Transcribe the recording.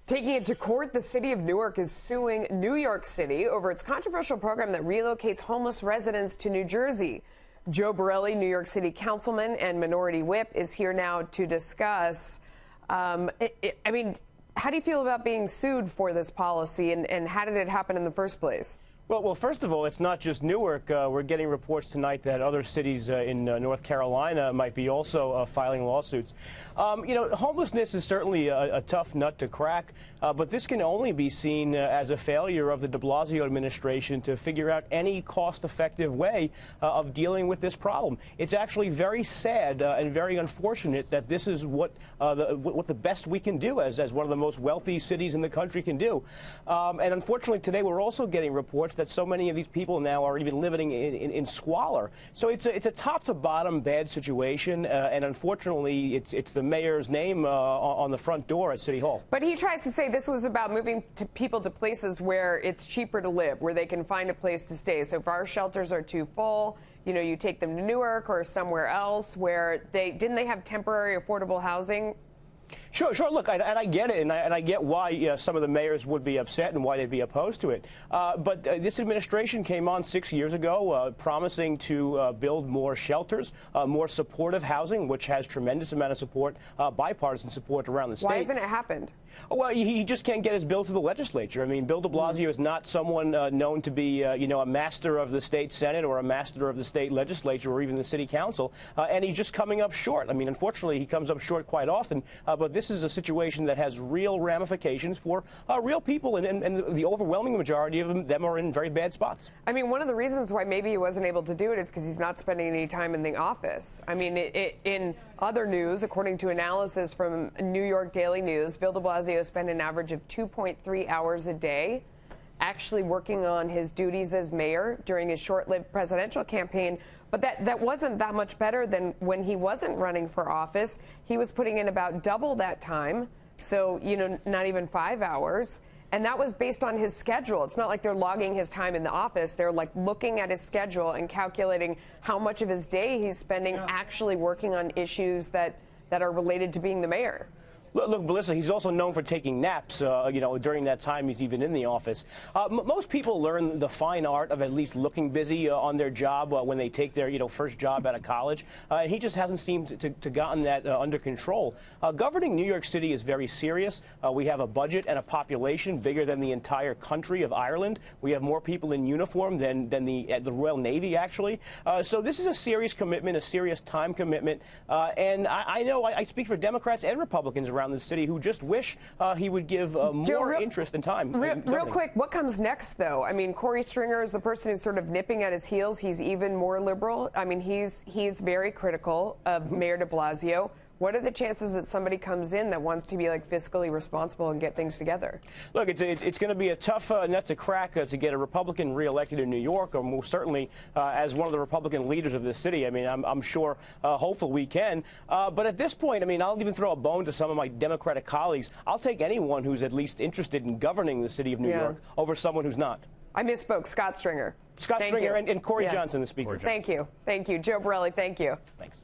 Taking it to court, the city of Newark is suing New York City over its controversial program that relocates homeless residents to New Jersey. Joe Borelli, New York City Councilman and Minority Whip, is here now to discuss. I mean, how do you feel about being sued for this policy, and how did it happen in the first place? Well, first of all, it's not just Newark. We're getting reports tonight that other cities in North Carolina might be also filing lawsuits. Homelessness is certainly a tough nut to crack, but this can only be seen as a failure of the de Blasio administration to figure out any cost-effective way of dealing with this problem. It's actually very sad and very unfortunate that this is what the best we can do as one of the most wealthy cities in the country can do. And unfortunately, today we're also getting reports that so many of these people now are even living in squalor. So it's a top-to-bottom bad situation, and unfortunately, it's the mayor's name on the front door at City Hall. But he tries to say this was about moving people to places where it's cheaper to live, where they can find a place to stay. So if our shelters are too full, you take them to Newark or somewhere else where didn't they have temporary affordable housing? Sure. Look, and I get it, and I get why some of the mayors would be upset and why they'd be opposed to it. But this administration came on 6 years ago promising to build more shelters, more supportive housing, which has tremendous amount of support, bipartisan support around the state. Why hasn't it happened? Well, he just can't get his bill to the legislature. I mean, Bill de Blasio is not someone known to be, a master of the state Senate or a master of the state legislature or even the city council, and he's just coming up short. I mean, unfortunately, he comes up short quite often, but this is a situation that has real ramifications for real people, and the overwhelming majority of them are in very bad spots. I mean, one of the reasons why maybe he wasn't able to do it is because he's not spending any time in the office. I mean, in other news, according to analysis from New York Daily News, Bill de Blasio spent an average of 2.3 hours a day actually working on his duties as mayor during his short-lived presidential campaign. But that wasn't that much better than when he wasn't running for office. He was putting in about double that time, so, not even 5 hours. And that was based on his schedule. It's not like they're logging his time in the office. They're like looking at his schedule and calculating how much of his day he's spending actually working on issues that are related to being the mayor. Look, Melissa, he's also known for taking naps, during that time he's even in the office. Most people learn the fine art of at least looking busy on their job when they take their, first job out of college. He just hasn't seemed to gotten that under control. Governing New York City is very serious. We have a budget and a population bigger than the entire country of Ireland. We have more people in uniform than the Royal Navy, actually. So this is a serious commitment, a serious time commitment. And I know I speak for Democrats and Republicans around the city who just wish he would give more interest and time. Real quick, what comes next, though? I mean, Corey Stringer is the person who's sort of nipping at his heels. He's even more liberal. I mean, he's very critical of Mayor de Blasio. What are the chances that somebody comes in that wants to be fiscally responsible and get things together? Look, it's going to be a tough nut to crack to get a Republican reelected in New York, or most certainly as one of the Republican leaders of this city. I mean, I'm sure, hopefully we can. But at this point, I mean, I'll even throw a bone to some of my Democratic colleagues. I'll take anyone who's at least interested in governing the city of New York over someone who's not. I misspoke. Scott Stringer. Scott Stringer and Corey Johnson, the speaker. Thank you. Thank you. Joe Borelli, thank you. Thanks.